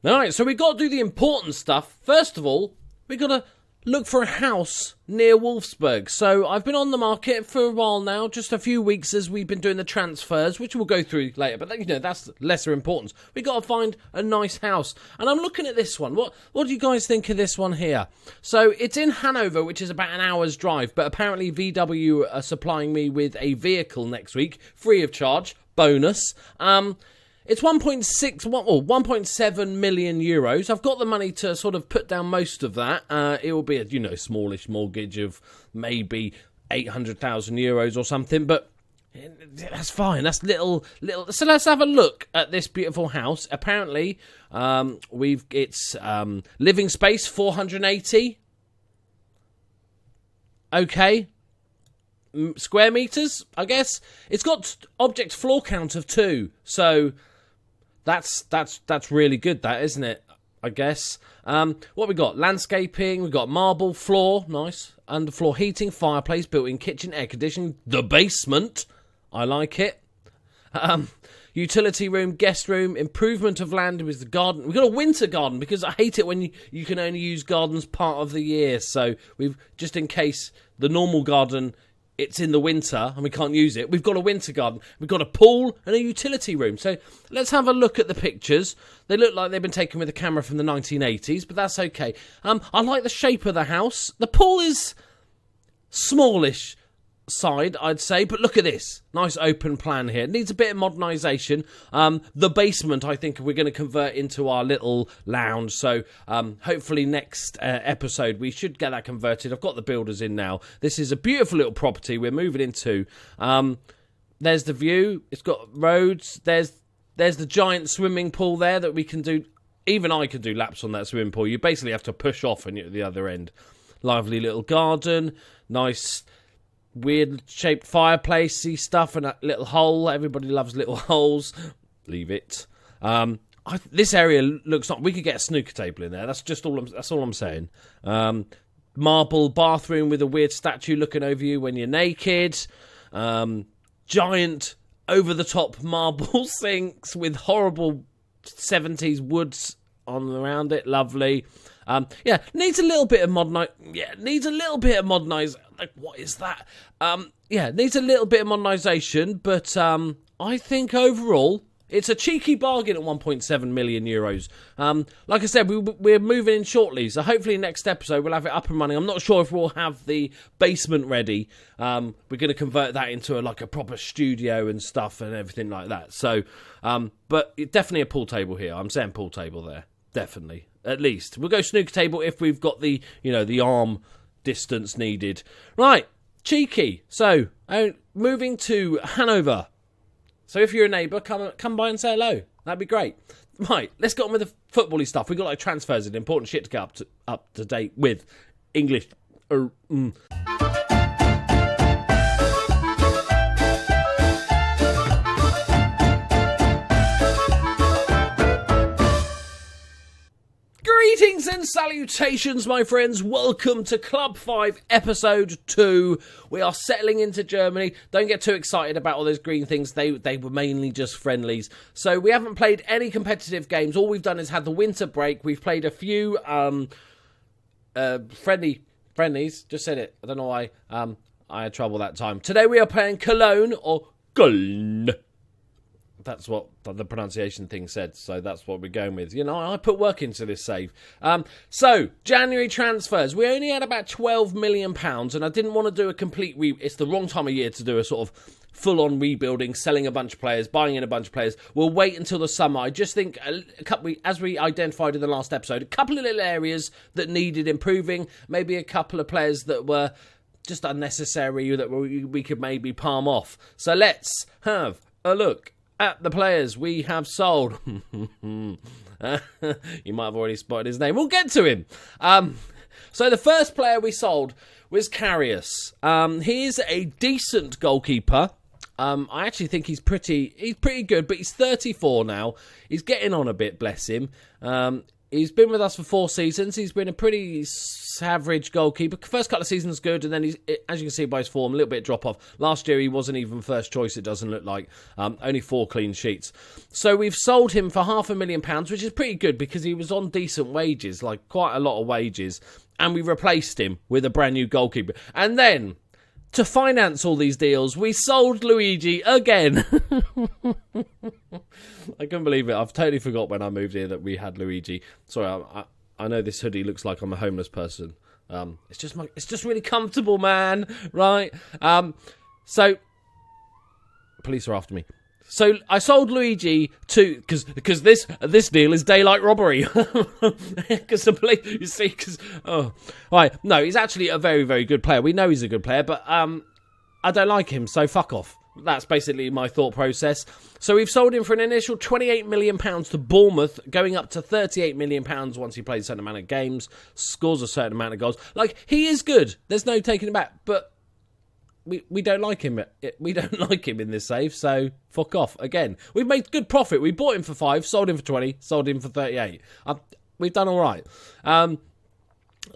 Alright, so we got to do the important stuff. First of all, we got to look for a house near Wolfsburg. So I've been on the market for a while now, just a few weeks as we've been doing the transfers, which we'll go through later, but that's lesser importance. We got to find a nice house. And I'm looking at this one. What do you guys think of this one here? So it's in Hanover, which is about an hour's drive, but apparently VW are supplying me with a vehicle next week, free of charge, bonus. It's 1.7 million euros. I've got the money to sort of put down most of that. It will be a, smallish mortgage of maybe 800,000 euros or something, but that's fine. That's little. So let's have a look at this beautiful house. Apparently, it's living space 480. Okay. Square meters, I guess. It's got object floor count of 2, so that's really good, that, isn't it? I guess. What we got? Landscaping. We got marble floor, nice. Underfloor heating, fireplace, built-in kitchen, air conditioning. The basement, I like it. Utility room, guest room, improvement of land with the garden. We've got a winter garden because I hate it when you can only use gardens part of the year. So we've, just in case the normal garden, it's in the winter and we can't use it, we've got a winter garden. We've got a pool and a utility room. So let's have a look at the pictures. They look like they've been taken with a camera from the 1980s, but that's okay. I like the shape of the house. The pool is smallish side, I'd say, but look at this. Nice open plan here. It needs a bit of modernisation. The basement, I think, we're going to convert into our little lounge, so hopefully next episode we should get that converted. I've got the builders in now. This is a beautiful little property we're moving into. There's the view. It's got roads. There's the giant swimming pool there that we can do. Even I could do laps on that swimming pool. You basically have to push off and you're at the other end. Lively little garden. Nice weird shaped fireplacey stuff and a little hole. Everybody loves little holes. Leave it. This area looks like we could get a snooker table in there. That's all I'm saying. Marble bathroom with a weird statue looking over you when you're naked. Giant over the top marble sinks with horrible 70s woods on around it. Lovely. Needs a little bit of modernize. Like, what is that? Needs a little bit of modernisation, but I think overall it's a cheeky bargain at 1.7 million euros. Like I said, we're moving in shortly, so hopefully next episode we'll have it up and running. I'm not sure if we'll have the basement ready. We're going to convert that into a proper studio and stuff and everything like that. So, but definitely a pool table here. I'm saying pool table there, definitely. At least we'll go snooker table if we've got the the arm distance needed. Right, cheeky. So moving to Hanover. So if you're a neighbour, come by and say hello. That'd be great. Right, let's get on with the football-y stuff. We've got transfers and important shit to get up to date with. English. Greetings and salutations, my friends. Welcome to Club 5, Episode 2. We are settling into Germany. Don't get too excited about all those green things. They were mainly just friendlies. So we haven't played any competitive games. All we've done is had the winter break. We've played a few friendlies. Just said it. I don't know why I had trouble that time. Today we are playing Koln or Koln. That's what the pronunciation thing said, so that's what we're going with. I put work into this save. So, January transfers. We only had about £12 million, and I didn't want to do a complete it's the wrong time of year to do a sort of full-on rebuilding, selling a bunch of players, buying in a bunch of players. We'll wait until the summer. I just think, as we identified in the last episode, a couple of little areas that needed improving, maybe a couple of players that were just unnecessary that we could maybe palm off. So let's have a look at the players we have sold. You might have already spotted his name. We'll get to him. So the first player we sold was Carius. He's a decent goalkeeper. I actually think he's pretty good, but he's 34 now. He's getting on a bit, bless him. He's been with us for 4 seasons. He's been a pretty average goalkeeper. First couple of seasons good, and then he's, as you can see by his form, a little bit drop off. Last year he wasn't even first choice, it doesn't look like. Only 4 clean sheets. So we've sold him for £500,000, which is pretty good because he was on decent wages, like quite a lot of wages. And we replaced him with a brand new goalkeeper. And then, to finance all these deals, we sold Luigi again. I couldn't believe it. I've totally forgot when I moved here that we had Luigi. Sorry, I know this hoodie looks like I'm a homeless person. It's just really comfortable, man. Right? So police are after me. So I sold Luigi to because this deal is daylight robbery. Because the police, you see, right, no, he's actually a very, very good player. We know he's a good player, but I don't like him, so fuck off. That's basically my thought process. So we've sold him for an initial £28 million to Bournemouth, going up to £38 million once he plays a certain amount of games, scores a certain amount of goals. Like, he is good. There's no taking him back, but we don't like him. We don't like him in this save, so fuck off. Again, we've made good profit. We bought him for 5, sold him for 20, sold him for 38. We've done all right.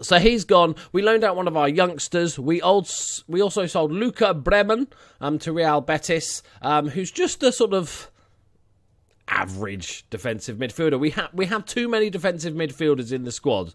So he's gone. We loaned out one of our youngsters. We also sold Luca Bremen to Real Betis, who's just a sort of average defensive midfielder. We have too many defensive midfielders in the squad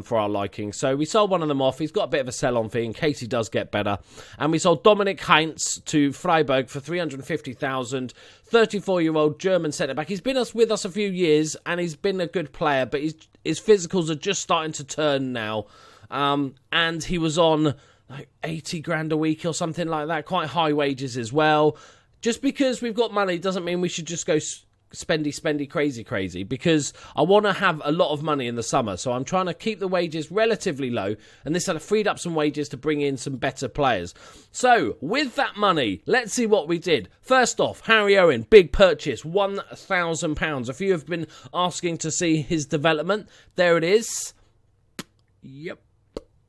for our liking. So we sold one of them off. He's got a bit of a sell-on fee in case he does get better. And we sold Dominic Heinz to Freiburg for $350,000. 34-year-old German centre-back. He's been with us a few years and he's been a good player, but his physicals are just starting to turn now. And he was on like 80 grand a week or something like that. Quite high wages as well. Just because we've got money doesn't mean we should just go spendy, crazy, because I want to have a lot of money in the summer, so I'm trying to keep the wages relatively low, and this had freed up some wages to bring in some better players. So, with that money, let's see what we did. First off, Harry Owen, big purchase, £1,000. A few have been asking to see his development. There it is. Yep.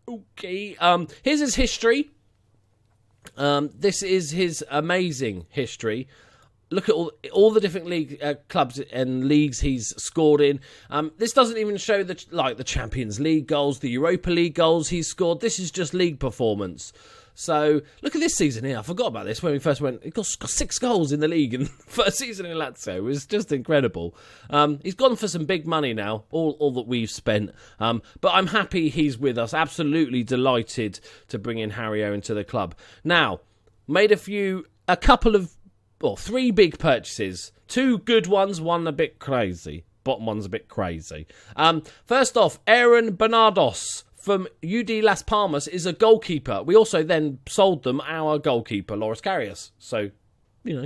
Okay. Here's his history. This is his amazing history. Look at all the different league clubs and leagues he's scored in. This doesn't even show the Champions League goals, the Europa League goals he's scored. This is just league performance. So look at this season here. I forgot about this when we first went. He got 6 goals in the league in the first season in Lazio. It was just incredible. He's gone for some big money now, all that we've spent. But I'm happy he's with us. Absolutely delighted to bring in Harry Owen to the club. Now, made a couple of 3 big purchases. 2 good ones, one a bit crazy. Bottom one's a bit crazy. First off, Aaron Bernardos from UD Las Palmas is a goalkeeper. We also then sold them our goalkeeper, Loris Karius. So,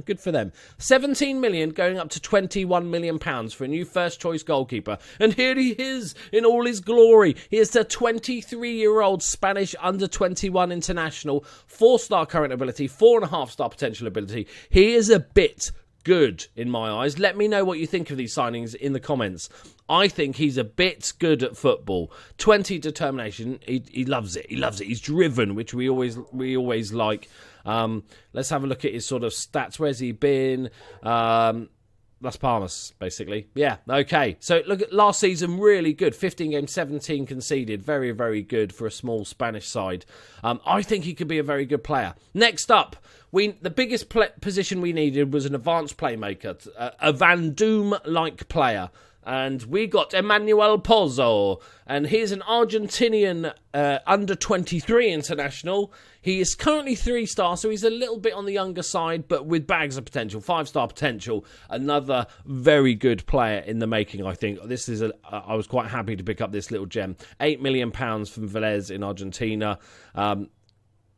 good for them. 17 million going up to 21 million pounds for a new first choice goalkeeper. And here he is in all his glory. He is the 23-year-old Spanish under-21 international, 4-star current ability, 4.5-star potential ability. He is a bit good in my eyes. Let me know what you think of these signings in the comments. I think he's a bit good at football. 20 determination. He loves it. He's driven, which we always like. Let's have a look at his sort of stats. Where's he been? Las Palmas, basically. Yeah, okay. So look at last season, really good. 15 games, 17 conceded. Very, very good for a small Spanish side. I think he could be a very good player. Next up, the biggest position we needed was an advanced playmaker, a Van Doom-like player. And we got Emmanuel Pozzo. And he's an Argentinian under-23 international. He is currently 3-star, so he's a little bit on the younger side, but with bags of potential. 5-star potential. Another very good player in the making, I think. I was quite happy to pick up this little gem. £8 million from Vélez in Argentina.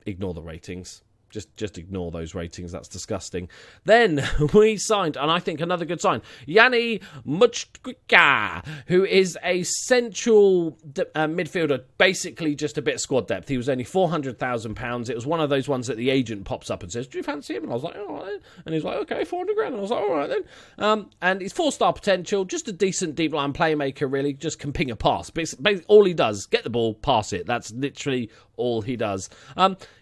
Ignore the ratings. Just ignore those ratings. That's disgusting. Then we signed, and I think another good sign, Yanni Muchka, who is a central midfielder, basically just a bit of squad depth. He was only £400,000. It was one of those ones that the agent pops up and says, "Do you fancy him?" And I was like, "All right." And he's like, "Okay, 400 grand." And I was like, "All right then." And he's 4-star potential, just a decent deep line playmaker, really, just can ping a pass. Basically, all he does, get the ball, pass it. That's literally all he does.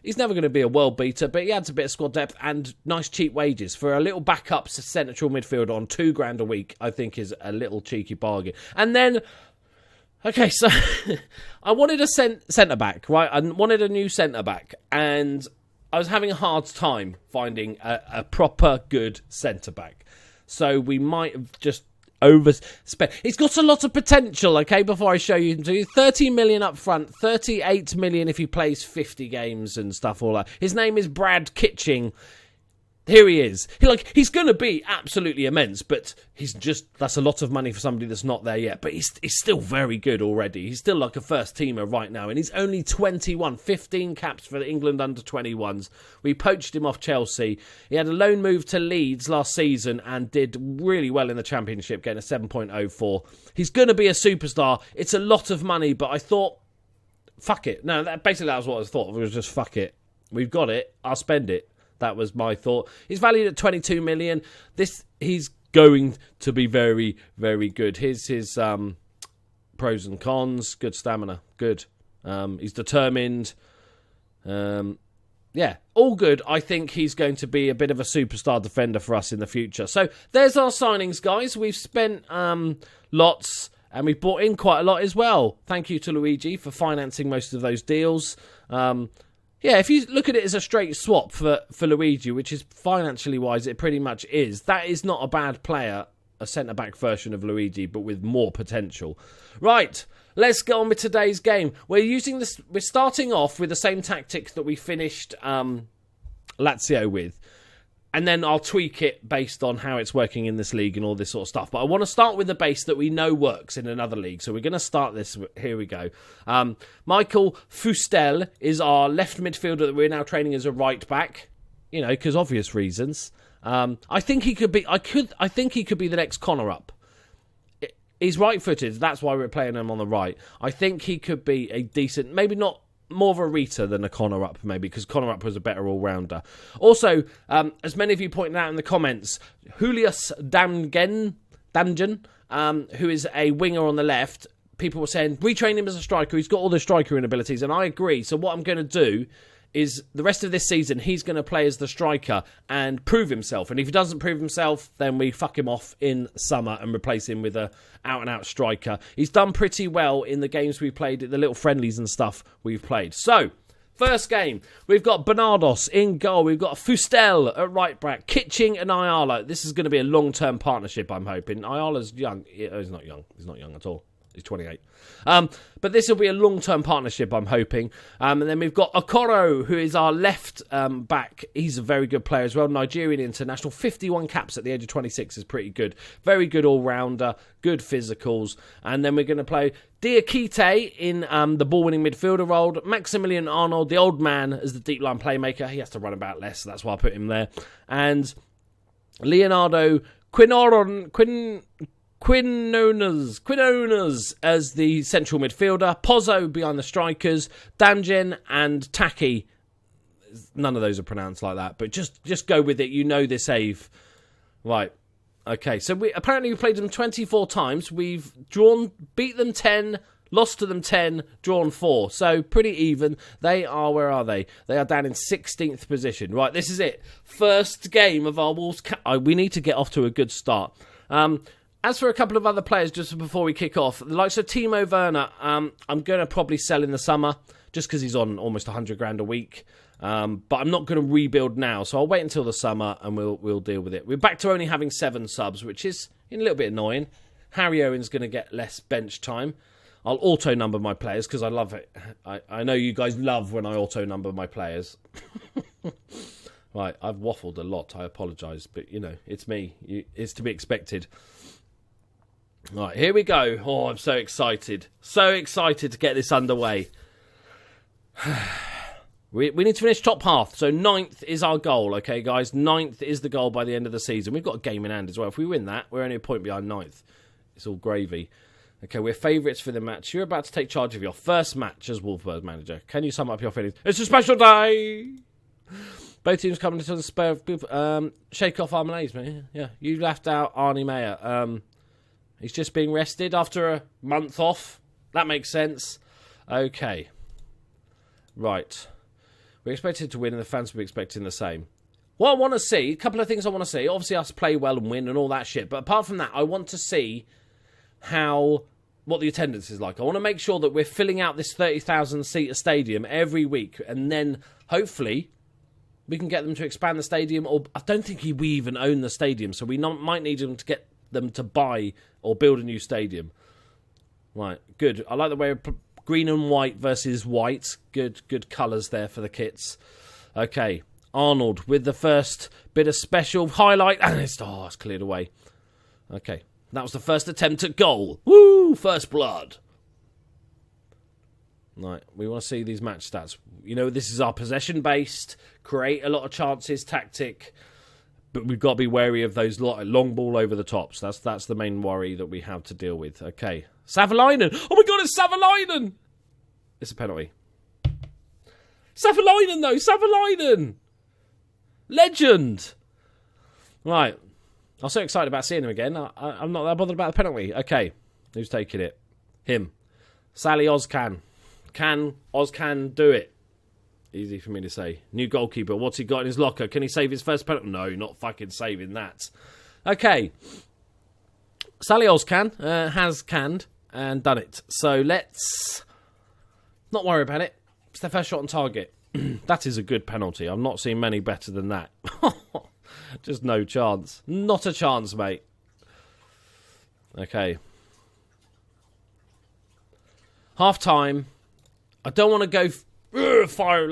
He's never going to be a world beater, but he adds a bit of squad depth and nice cheap wages for a little backup central midfielder on £2 grand a week. I think is a little cheeky bargain. And then Okay, so I wanted a centre-back, right? I wanted a new centre-back, and I was having a hard time finding a proper good centre-back. So we might have just overspent. He's got a lot of potential, okay, before I show you him. So 30 million up front, 38 million if he plays 50 games and stuff, all that. His name is Brad Kitching. Here he is. He's going to be absolutely immense, but that's a lot of money for somebody that's not there yet. But he's still very good already. He's still like a first teamer right now, and he's only 21, 15 caps for the England under-21s. We poached him off Chelsea. He had a loan move to Leeds last season and did really well in the Championship, getting a 7.04. He's going to be a superstar. It's a lot of money, but I thought, fuck it. No, that was what I thought. It was just fuck it. We've got it. I'll spend it. That was my thought. He's valued at 22 million. He's going to be very, very good. Here's his pros and cons. Good stamina. Good. He's determined. Yeah, all good. I think he's going to be a bit of a superstar defender for us in the future. So there's our signings, guys. We've spent lots, and we've bought in quite a lot as well. Thank you to Luigi for financing most of those deals. Yeah, if you look at it as a straight swap for Luigi, which is financially wise, it pretty much is. That is not a bad player, a centre-back version of Luigi, but with more potential. Right, let's get on with today's game. We're starting off with the same tactics that we finished Lazio with. And then I'll tweak it based on how it's working in this league and all this sort of stuff. But I want to start with the base that we know works in another league. So we're going to start this. Here we go. Michael Fustel is our left midfielder that we're now training as a right back. You know, because obvious reasons. I think he could be. I think he could be the next Connor up. He's right-footed. That's why we're playing him on the right. I think he could be a decent, maybe not. More of a Rita than a Connor up, maybe, because Connor up was a better all-rounder. Also, as many of you pointed out in the comments, Julius Damgen, who is a winger on the left, people were saying, retrain him as a striker. He's got all the striker abilities, and I agree. So what I'm going to do is the rest of this season, he's going to play as the striker and prove himself. And if he doesn't prove himself, then we fuck him off in summer and replace him with a out-and-out striker. He's done pretty well in the games we've played, the little friendlies and stuff we've played. So, first game, we've got Bernardos in goal. We've got Fustel at right back, Kitching and Ayala. This is going to be a long-term partnership, I'm hoping. Ayala's young. He's not young. He's not young at all. He's 28. But this will be a long-term partnership, I'm hoping. And then we've got Okoro, who is our left back. He's a very good player as well. Nigerian international. 51 caps at the age of 26 is pretty good. Very good all-rounder. Good physicals. And then we're going to play Diakite in the ball-winning midfielder role. Maximilian Arnold, the old man, as the deep-line playmaker. He has to run about less, so that's why I put him there. And Leonardo Quinones as the central midfielder, Pozzo behind the strikers, Danjen and Taki. None of those are pronounced like that, but just go with it. You know this, Ave. Right. Okay, so we played them 24 times. We've beat them 10, lost to them 10, drawn 4. So pretty even. They are, where are they? They are down in 16th position. Right, this is it. First game of our Wolves. We need to get off to a good start. As for a couple of other players, just before we kick off, the likes of Timo Werner, I'm going to probably sell in the summer, just because he's on almost 100 grand a week. But I'm not going to rebuild now, so I'll wait until the summer and we'll deal with it. We're back to only having 7 subs, which is a little bit annoying. Harry Owen's going to get less bench time. I'll auto-number my players, because I love it. I know you guys love when I auto-number my players. Right, I've waffled a lot, I apologise, but, it's me. It's to be expected. Right, here we go. Oh, I'm so excited. So excited to get this underway. We need to finish top half. So 9th is our goal, okay, guys? 9th is the goal by the end of the season. We've got a game in hand as well. If we win that, we're only a point behind 9th. It's all gravy. Okay, we're favourites for the match. You're about to take charge of your first match as Wolfsburg manager. Can you sum up your feelings? It's a special day! Both teams coming into the spur of... shake off our malaise, man. Yeah, you left out Arnie Mayer. He's just being rested after a month off. That makes sense. Okay. Right. We're expected to win and the fans will be expecting the same. What I want to see, a couple of things I want to see. Obviously us play well and win and all that shit. But apart from that, I want to see how what the attendance is like. I want to make sure that we're filling out this 30,000-seater stadium every week, and then hopefully we can get them to expand the stadium. Or I don't think we even own the stadium, so we might need them to get them to buy or build a new stadium. Right, good. I like the way green and white versus white. Good colours there for the kits. Okay, Arnold with the first bit of special highlight, and it's cleared away. Okay. That was the first attempt at goal. Woo! First blood. Right, we want to see these match stats. You know, this is our possession-based, create a lot of chances tactic, but we've got to be wary of those long ball over the tops. That's the main worry that we have to deal with. Okay, Savalainen. Oh my God, it's Savalainen! It's a penalty. Savalainen, though! Savalainen! Legend! Right. I'm so excited about seeing him again. I'm not that bothered about the penalty. Okay, who's taking it? Him. Sally Ozcan. Can Ozcan do it? Easy for me to say. New goalkeeper. What's he got in his locker? Can he save his first penalty? No, not fucking saving that. Okay. Sally Ozcan has canned and done it. So let's not worry about it. It's their first shot on target. That is a good penalty. I'm not seeing many better than that. Just no chance. Not a chance, mate. Okay. Half time. I don't want to go fire,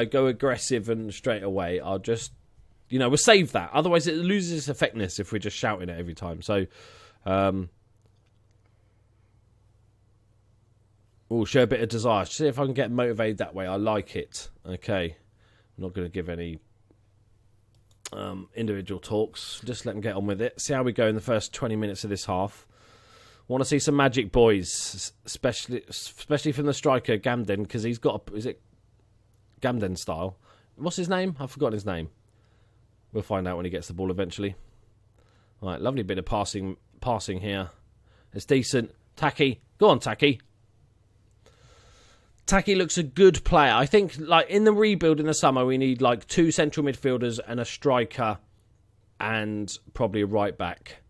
go aggressive and straight away. I'll just, we'll save that. Otherwise, it loses its effectiveness if we're just shouting it every time. So, show a bit of desire. See if I can get motivated that way. I like it. Okay. I'm not going to give any individual talks. Just let them get on with it. See how we go in the first 20 minutes of this half. Want to see some magic, boys, especially from the striker Gamden, because he's got is it Gamden style? What's his name? I've forgotten his name. We'll find out when he gets the ball eventually. All right, lovely bit of passing here. It's decent. Taki, go on, Taki. Taki looks a good player. I think, in the rebuild in the summer, we need 2 central midfielders and a striker, and probably a right back.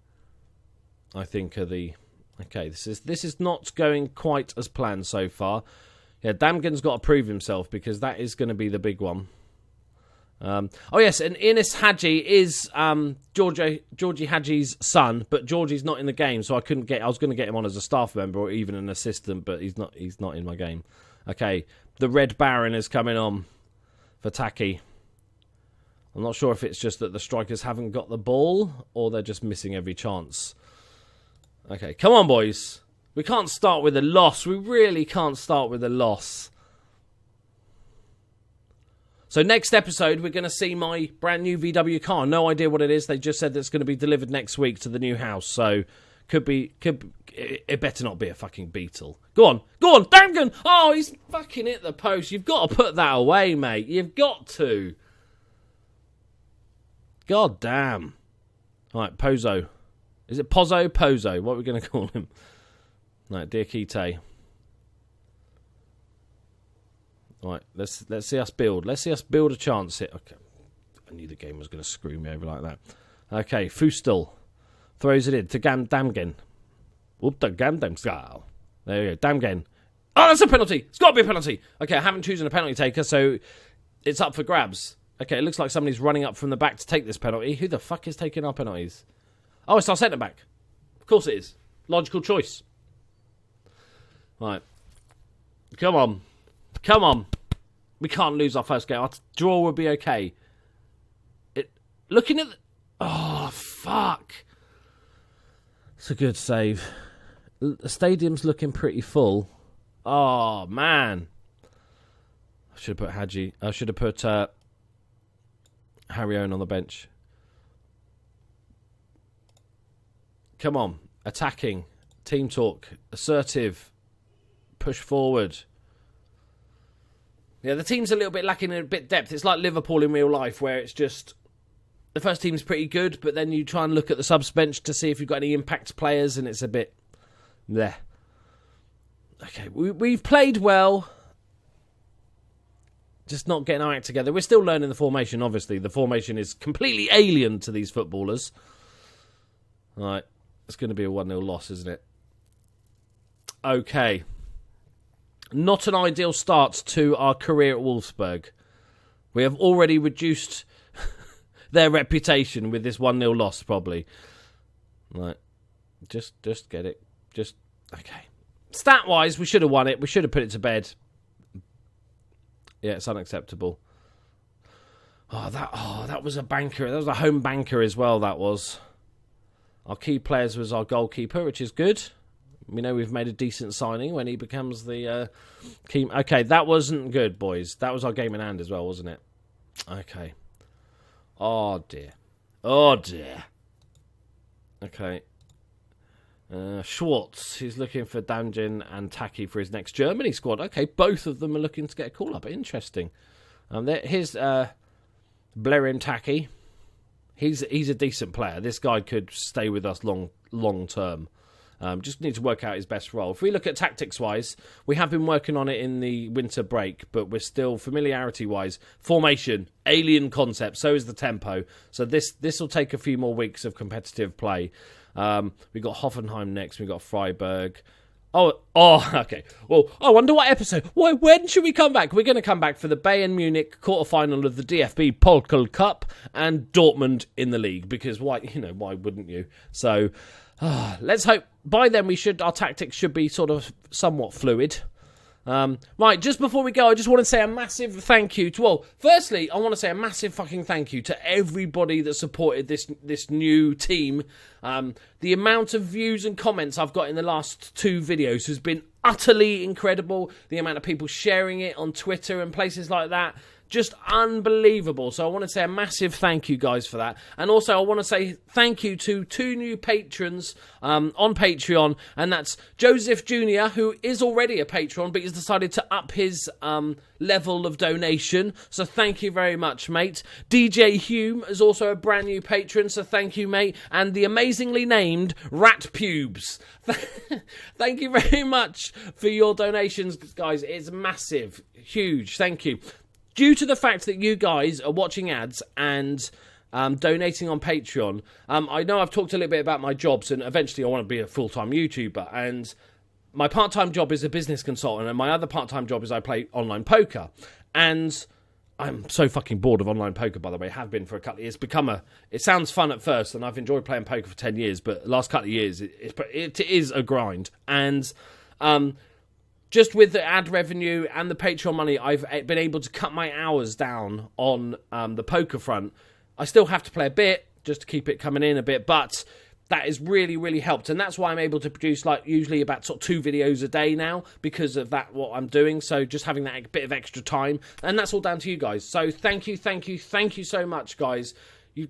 I think are the okay. This is not going quite as planned so far. Yeah, Damgan's got to prove himself because that is going to be the big one. Yes, and Ines Hadji is Georgie Hadji's son, but Georgie's not in the game, so I was going to get him on as a staff member or even an assistant, but he's not in my game. Okay, the Red Baron is coming on for Taki. I'm not sure if it's just that the strikers haven't got the ball or they're just missing every chance. Okay, come on, boys. We can't start with a loss. We really can't start with a loss. So next episode, we're going to see my brand new VW car. No idea what it is. They just said that it's going to be delivered next week to the new house. So it better not be a fucking Beetle. Go on, Damgan! Oh, he's fucking hit the post. You've got to put that away, mate. You've got to. God damn. All right, Pozo. Is it Pozo? What are we going to call him? Right, Diakite. All right, let's see us build. Let's see us build a chance here. Okay, I knew the game was going to screw me over like that. Okay, Fustel throws it in to Damgen. Whoop the Gamden style. There we go, Damgen. Oh, that's a penalty. It's got to be a penalty. Okay, I haven't chosen a penalty taker, so it's up for grabs. Okay, it looks like somebody's running up from the back to take this penalty. Who the fuck is taking our penalties? Oh, it's our centre-back. Of course it is. Logical choice. Right. Come on. We can't lose our first game. Our draw will be okay. Looking at oh, fuck. It's a good save. The stadium's looking pretty full. Oh, man. I should have put Hadji. I should have put Harry Owen on the bench. Come on. Attacking. Team talk. Assertive. Push forward. Yeah, the team's a little bit lacking in a bit depth. It's like Liverpool in real life, where it's just the first team's pretty good, but then you try and look at the subs bench to see if you've got any impact players, and it's a bit bleh. Okay, we've played well, just not getting our act together. We're still learning the formation, obviously. The formation is completely alien to these footballers. All right, it's going to be a 1-0 loss, isn't it? Okay. Not an ideal start to our career at Wolfsburg. We have already reduced their reputation with this 1-0 loss, probably. Right. Just get it. Okay. Stat-wise, we should have won it. We should have put it to bed. Yeah, it's unacceptable. That was a banker. That was a home banker as well, that was. Our key players was our goalkeeper, which is good. We know we've made a decent signing when he becomes the key. Okay, that wasn't good, boys. That was our game in hand as well, wasn't it? Okay. Oh, dear. Okay. Schwartz, he's looking for Damjin and Taki for his next Germany squad. Okay, both of them are looking to get a call-up. Interesting. Here's Blerin Taki. He's a decent player. This guy could stay with us long term. Just need to work out his best role. If we look at tactics-wise, we have been working on it in the winter break, but we're still, familiarity-wise, formation, alien concept, so is the tempo. So this will take a few more weeks of competitive play. We've got Hoffenheim next, we've got Freiburg. Oh, okay. Well, I wonder what episode. When should we come back? We're going to come back for the Bayern Munich quarterfinal of the DFB Pokal Cup and Dortmund in the league, because why wouldn't you? So, let's hope by then our tactics should be sort of somewhat fluid. Right, just before we go, I just want to say a massive thank you to, firstly, I want to say a massive fucking thank you to everybody that supported this new team. The amount of views and comments I've got in the last 2 videos has been utterly incredible. The amount of people sharing it on Twitter and places like that, just unbelievable. So I want to say a massive thank you, guys, for that. And also I want to say thank you to 2 new patrons on Patreon, and that's Joseph Jr., who is already a patron, but he's decided to up his level of donation. So thank you very much, mate. DJ Hume is also a brand new patron, so thank you, mate. And the amazingly named Rat Pubes. Thank you very much for your donations, guys. It's massive, huge. Thank you. Due to the fact that you guys are watching ads and donating on Patreon, I know I've talked a little bit about my jobs, and eventually I want to be a full-time YouTuber, and my part-time job is a business consultant, and my other part-time job is I play online poker. And I'm so fucking bored of online poker, by the way. Have been for a couple of years. It sounds fun at first, and I've enjoyed playing poker for 10 years, but the last couple of years, it is a grind. And just with the ad revenue and the Patreon money, I've been able to cut my hours down on the poker front. I still have to play a bit, just to keep it coming in a bit, but that has really, really helped. And that's why I'm able to produce usually about sort of 2 videos a day now, because of that, what I'm doing. So just having that bit of extra time. And that's all down to you guys. So thank you so much, guys. You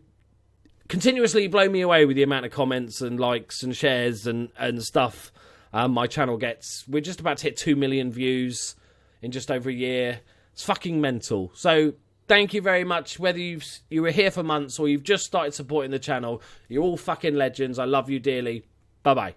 continuously blow me away with the amount of comments and likes and shares and stuff my channel gets. We're just about to hit 2 million views in just over a year. It's fucking mental. So thank you very much. Whether you were here for months or you've just started supporting the channel, you're all fucking legends. I love you dearly. Bye-bye.